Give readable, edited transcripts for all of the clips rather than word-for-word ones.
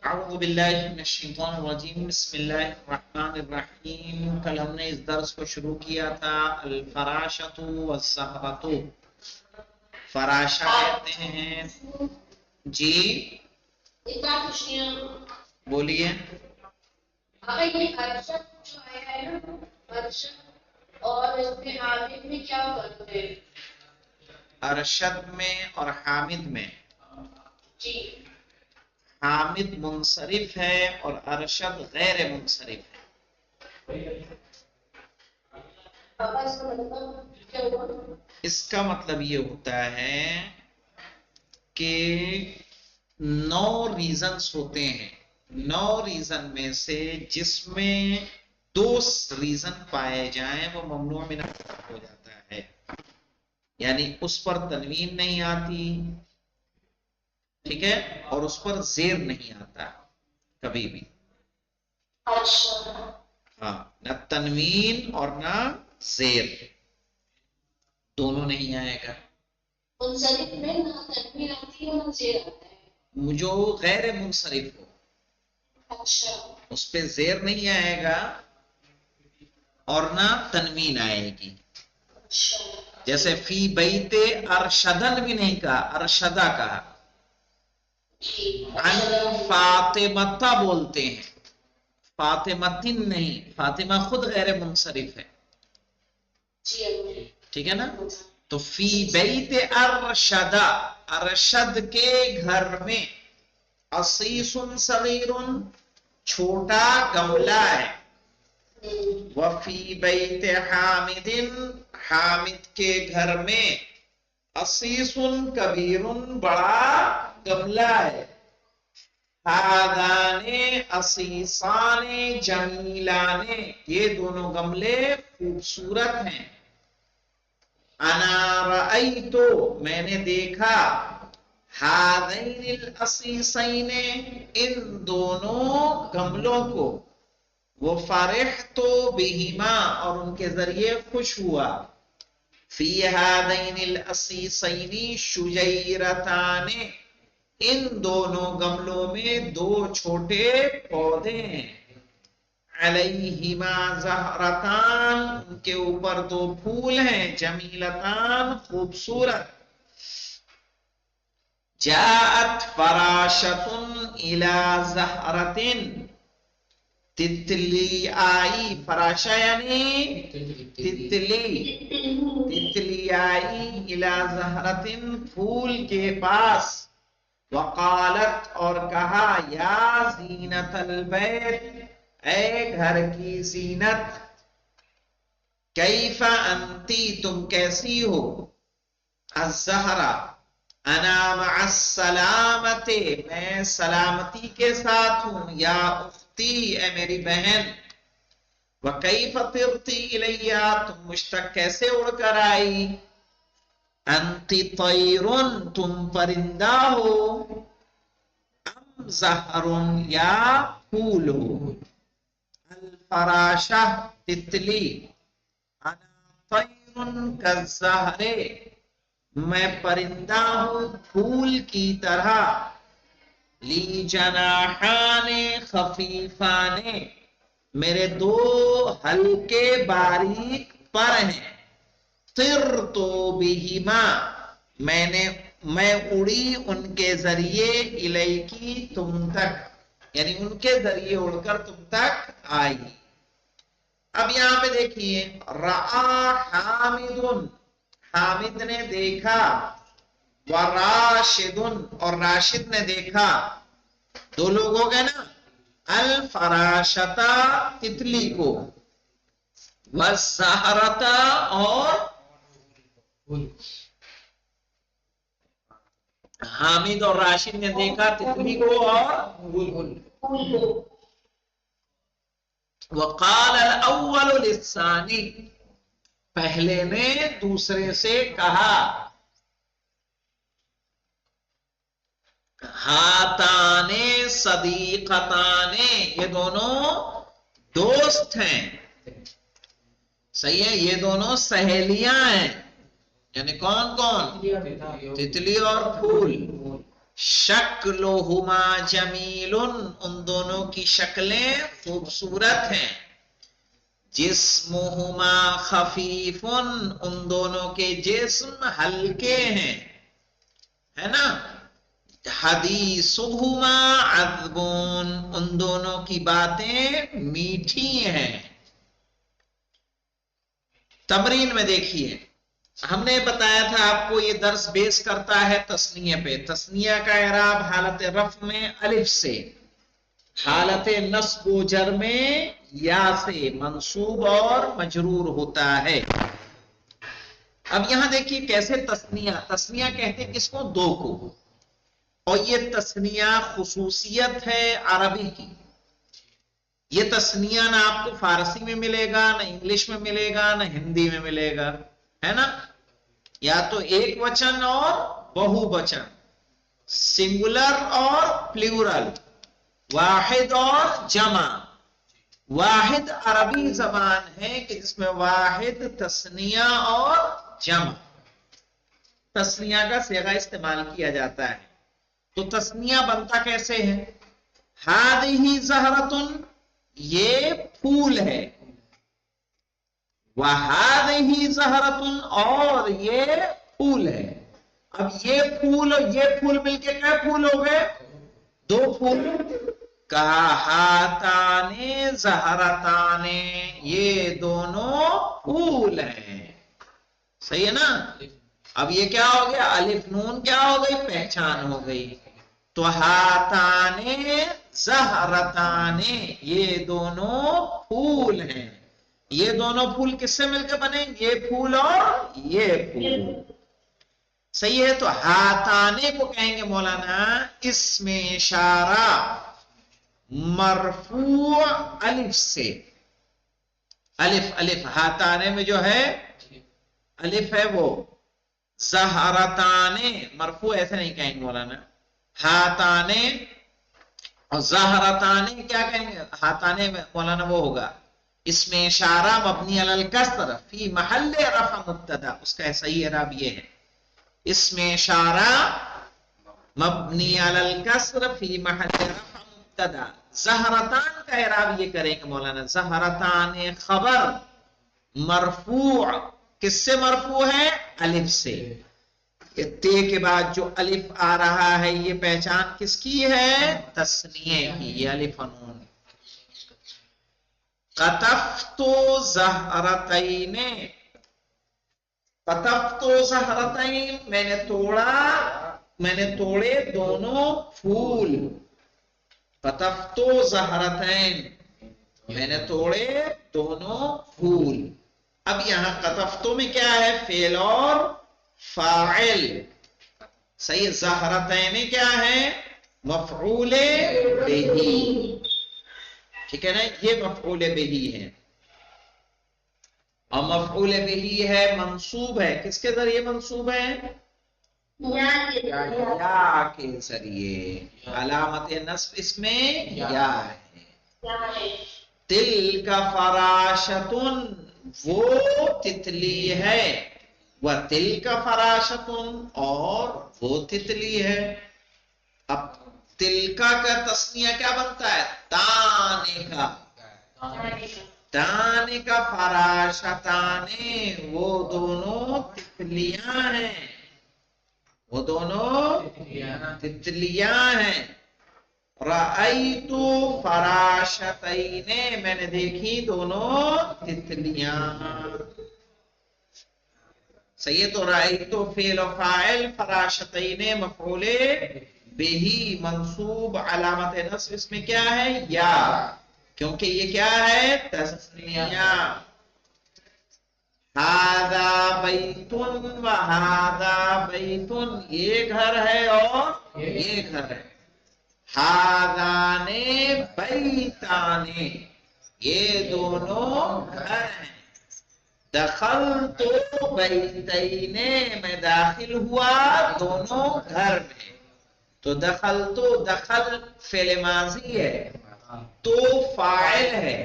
اعوذ باللہ من الشیطان الرجیم بسم اللہ الرحمن الرحیم. کل ہم نے اس درس کو شروع کیا تھا الفراشۃ والزہرۃ. فراشہ کہتے ہیں جی ایک بات پوچھنی ہے بولیے. یہ ارشد جو ہے نا ارشد اور اس میں حامد میں کیا فرق ہے؟ ارشد میں اور حامد میں جی حامد منصرف ہے اور ارشد غیر منصرف ہے. پاپا اس کا مطلب کیا ہوا؟ اس کا مطلب یہ ہوتا ہے کہ 9 ریزنز ہوتے ہیں. 9 ریزن میں سے جس میں 2 ریزن پائے جائیں وہ ممنوع من الصرف ہو جاتا ہے. یعنی اس پر تنوین نہیں آتی، ٹھیک ہے، اور اس پر زیر نہیں آتا کبھی بھی. اچھا ہاں، نہ تنوین اور نہ زیر، دونوں نہیں آئے گا. منصرف میں نہ تنوین آتی ہے نہ زیر آتا ہے. جو غیر منصرف ہو اچھا اس پہ زیر نہیں آئے گا اور نہ تنوین آئے گی. اچھا جیسے فی بیت ارشدن بھی نہیں کہا، ارشدہ کہا. جی عن فاطمہ بولتے ہیں، فاطمتن نہیں، فاطمہ خود غیر منصرف ہے، جی ٹھیک ہے نا. تو فی بیت ارشدہ، ارشد کے گھر میں، عصیص صغیر چھوٹا گملہ ہے. وفی بیت حامد، حامد کے گھر میں، عصیص کبیر بڑا گملہ ہے. ہادان عصیصان جمیلان، یہ دونوں گملے خوبصورت ہیں. انا رأیتو، میں نے دیکھا، ہادین العصیصین، ان دونوں گملوں کو، وہ فرحت بہما، اور ان کے ذریعے خوش ہوا. فی ہادین العصیصین شجیرتان، ان دونوں گملوں میں 2 چھوٹے پودے ہیں. علیہما زہرتان، ان کے اوپر 2 پھول ہیں، جمیلتان خوبصورت. جاءت فراشۃ الی زہرۃ، تتلی آئی، فراشہ یعنی تتلی، تتلی آئی الی زہرۃ، پھول کے پاس. وقالت، اور کہا، یا زینت البیت، اے گھر کی زینت، کیف انتی، تم کیسی ہو. الزہرہ، انا مع السلامت، میں سلامتی کے ساتھ ہوں. یا اختی، اے میری بہن. وکیف طرتی الیہ، تم مجھ تک کیسے اڑ کر آئی. انتی طیرن، تم پرندہ ہو. ام زہر، یا پھول ہو. الفراشہ، تتلی. انا طیر کالزہر، میں پرندہ ہوں پھول کی طرح. لی جناحان خفیفان، میرے 2 ہلکے باریک پر ہیں. طرت بہما، میں اڑی ان کے ذریعے، الیکی، تم تک، یعنی ان کے ذریعے اڑ کر تم تک آئی. اب یہاں پہ دیکھیے، رآ حامد، حامد نے دیکھا، وراشد، اور راشد نے دیکھا. 2 لوگ ہو گئے نا، الفراشتا، تتلی کو، والزہرتا، اور حامد اور راشد نے دیکھا تتلی کو اور بلبل. وقال الاول للثانی، پہلے نے دوسرے سے کہا، ہاتان صدیقتان، یہ دونوں دوست ہیں. صحیح ہے، یہ دونوں سہیلیاں ہیں. یعنی کون کون؟ تتلی اور پھول. شکلہما جمیل، ان دونوں کی شکلیں خوبصورت ہیں. جسمہما خفیف، ان دونوں کے جسم ہلکے ہیں، ہے نا. حدیثہما عذب، ان دونوں کی باتیں میٹھی ہیں. تمرین میں دیکھیے، ہم نے بتایا تھا آپ کو یہ درس بیس کرتا ہے تثنیہ پہ. تثنیہ کا اعراب حالت رفع میں الف سے، حالت نصب و جر میں یا سے منصوب اور مجرور ہوتا ہے. اب یہاں دیکھیے کیسے تثنیہ. تثنیہ کہتے ہیں کس کو؟ دو کو. اور یہ تثنیہ خصوصیت ہے عربی کی. یہ تثنیہ نہ آپ کو فارسی میں ملے گا، نہ انگلش میں ملے گا، نہ ہندی میں ملے گا، ہے نا. یا تو ایک وچن اور بہو وچن، سنگولر اور پلیورل، واحد اور جمع. واحد عربی زبان ہے کہ جس میں واحد تثنیہ اور جمع تثنیہ کا صیغہ استعمال کیا جاتا ہے. تو تثنیہ بنتا کیسے ہے؟ ہذہ زہرۃ، یہ پھول ہے. وہذہ زہرۃ، اور یہ پھول ہے. اب یہ پھول اور یہ پھول مل کے کیا پھول ہو گئے؟ دو پھول. کہا ہاتان زہرتان، یہ دونوں پھول ہیں. صحیح ہے نا. اب یہ کیا ہو گیا؟ الف نون کیا ہو گئی؟ پہچان ہو گئی. تو ہاتان زہرتان، یہ دونوں پھول ہیں. یہ دونوں پھول کس سے مل کے بنے؟ یہ پھول اور یہ پھول. صحیح ہے. تو ہاتانے کو کہیں گے مولانا اسم اشارہ مرفوع الف سے. الف ہاتانے میں جو ہے الف ہے وہ. زہرتانے مرفوع ایسے نہیں کہیں گے مولانا. ہاتانے اور زہرتانے کیا کہیں گے؟ ہاتانے میں مولانا وہ ہوگا اسم اشارہ مبنی علی الکسر فی محل رفع مبتدا. اس کا صحیح اعراب یہ ہے اسم اشارہ مبنی علی الکسر فی محل رفع مبتدا. زہرتان کا اعراب یہ کریں گے مولانا زہرتان خبر مرفوع، کس سے مرفوع ہے؟ الف سے. تے کے بعد جو الف آ رہا ہے یہ پہچان کس کی ہے؟ تثنیہ کی. یہ الف نون. قطفت زہرتین، قطفت زہرتین، میں نے توڑے دونوں پھول. قطفت زہرتین، میں نے توڑے دونوں پھول. اب یہاں قطفتو میں کیا ہے؟ فعل اور فاعل. صحیح. زہرتین کیا ہے؟ مفعول بہی. ٹھیک ہے نا. یہ مفعول بہی ہے اور مفعول بہی ہے منصوب ہے. کس کے ذریعے منصوب ہے؟ یا کے ذریعے. علامت نصب اس میں یا ہے. تل کا فراشتن، وہ تتلی ہے. وہ تل کا فراشتن، اور وہ تتلی ہے. اب تلکا کا تسنیہ کیا بنتا ہے؟ تانے کا. تانے کا فراشتانے، وہ دونوں تتلیاں ہیں. وہ دونوں تتلیاں ہیں. رأیت فراشتین، میں نے دیکھی دونوں تتلیاں. صحیح ہے. تو رأیت فعل و فاعل، فراشتین مفعول بہی منصوب، علامت نصب اس میں کیا ہے؟ یا، کیونکہ یہ کیا ہے؟ تثنیہ. ہذا بیت و ہذا بیت، یہ گھر ہے اور یہ گھر ہے. ہذان بیتان، یہ دونوں گھر ہیں. دخلت بیتین، میں داخل ہوا دونوں گھر میں. تو دخل فعل ماضی ہے تو فاعل ہے.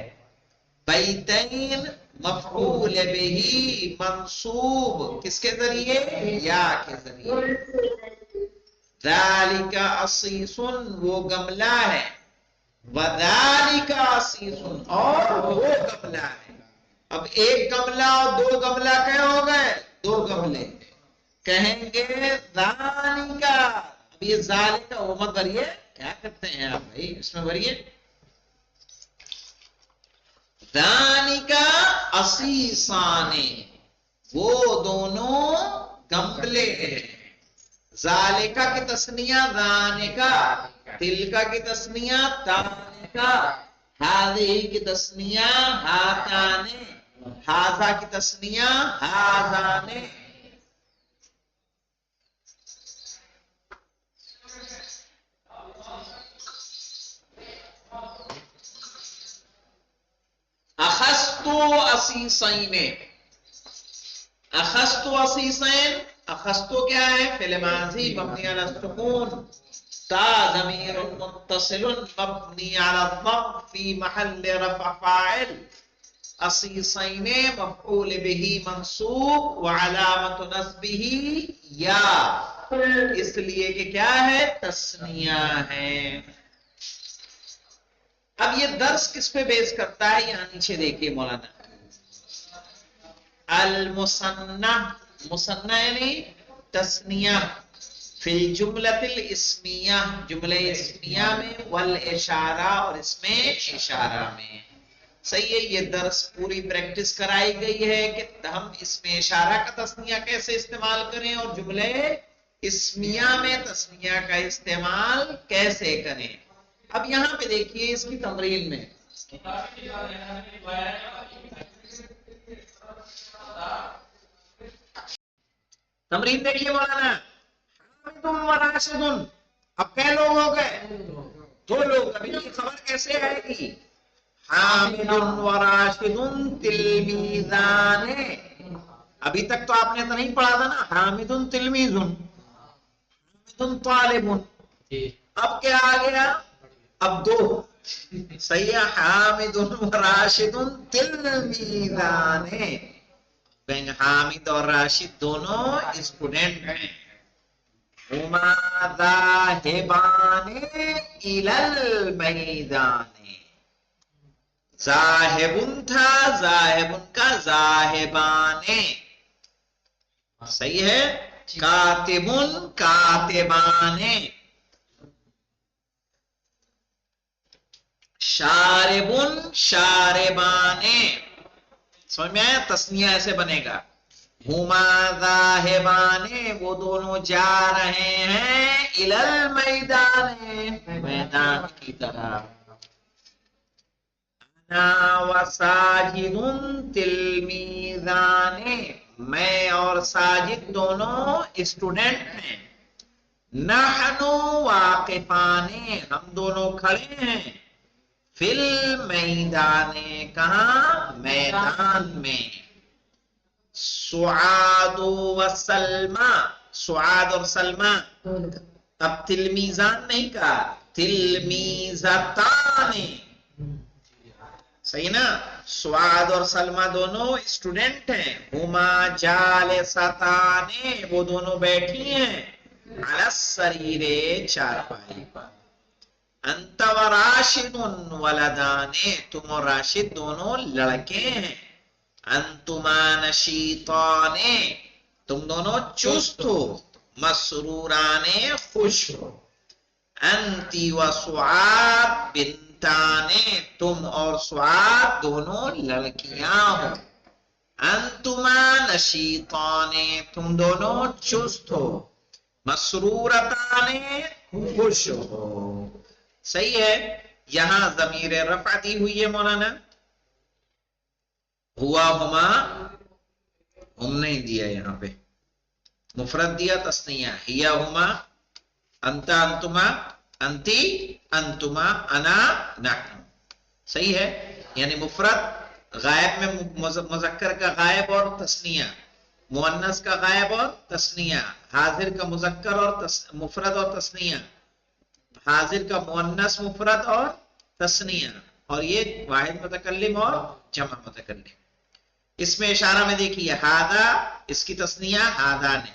بیتین مفعول بہی منصوب کس کے ذریعے؟ یا کے ذریعے. ذالک عصیص وہ گملہ ہے، وذالک عصیص اور وہ گملہ ہے. اب ایک گملہ اور دو گملہ کیا ہو گئے؟ دو گملے. کہیں گے ذالک، اب یہ ذالک وہ مت بھریے، کیا کرتے ہیں آپ بھائی، اس میں بھریے ذالک عصیصان، وہ دونوں گملے ہیں. ذالکا کی تسنیہ ذانکا، تلکا کی تسنیہ تانکا، ہذہ کی تسنیہ ہاتان، ہذا کی تسنیہ ہذان. اخذت عصیصین، اخذت عصیصین، اخذت کیا ہے؟ فعل ماضی مبنی علی السکون، تا ضمیر متصل مبنی علی الضم فی محل رفع فاعل، عصیصین مفعول به منصوب وعلامت نصبه یا، اس لیے کہ کیا ہے؟ تثنیہ ہے. اب یہ درس کس پہ بیس کرتا ہے؟ یہاں نیچے دیکھیے مولانا، المثنى، مثنى یعنی تثنیہ، فی الجملۃ الاسمیہ، جملہ اسمیہ میں، والاشارہ اور اس میں اشارہ میں. صحیح ہے، یہ درس پوری پریکٹس کرائی گئی ہے کہ ہم اس میں اشارہ کا تثنیہ کیسے استعمال کریں اور جملے اسمیہ میں تثنیہ کا استعمال کیسے کریں. اب یہاں پہ دیکھیے اس کی تمرین میں، تمرین دیکھیے مولانا، حامد و راشد، اب کئے لوگ ہو گئے؟ دو لوگ. ابھی کی خبر کیسے آئے گی؟ حامد و راشد تلمیذان، ابھی تک تو آپ نے تو نہیں پڑھا تھا نا، حامد تلمیذ، حامد طالب. اب کیا آ گیا؟ اب دو. صحیح ہے، حامد و راشد تلمیذان، حامد اور راشد دونوں اسٹوڈنٹ ہیں. ہما ذاہبان الی المیدان، ذاہبن تھا، ذاہبن کا ذاہبان. صحیح ہے، کاتبن کاتبان، شاربن شاربان. سمجھ میں آیا؟ تسنیہ ایسے بنے گا، ہما ذاہبان وہ دونوں جا رہے ہیں، الی المیدان میدان کی طرف. انا وساجد تلمیذان، میں اور ساجد دونوں اسٹوڈنٹ ہیں. نحن واقفان، ہم دونوں کھڑے ہیں. فی المیدان، کہاں؟ میدان میں. سعاد و سلمى، سعاد اور سلمى. اب تلمیزان نہیں کہا، تلمیزتان. صحیح نا، سعاد اور سلمى دونوں اسٹوڈنٹ ہیں. ہما جالستان، وہ دونوں بیٹھی ہیں. علی السریر، چارپائی پر. انت و راشد ولدان، تم اور راشد دونوں لڑکے ہیں. انتما نشیطان، تم دونوں چست ہو. مسروران، خوش ہو. انتی و سعاد بنتان، تم اور سعاد دونوں لڑکیاں ہو. انتما نشیطان، تم دونوں چست ہو. مسرورتان، خوش ہو. صحیح ہے. یہاں ضمیر رفع دی ہوئی ہے مولانا، ہوا ہما ہم نہیں دیا، یہاں پہ مفرد دیا تثنیہ، ہیا ہما، انتا انتما، انتی انتما، انا نحن. صحیح ہے، یعنی مفرد غائب میں مذکر کا غائب اور تثنیہ، مؤنث کا غائب اور تثنیہ، حاضر کا مذکر اور مفرد اور تثنیہ، حاضر کا مؤنث مفرد اور تثنیہ، اور یہ واحد متکلم اور جمع متکلم. اس میں اشارہ میں دیکھیے، ہادا اس کی تثنیہ ہادان ہے،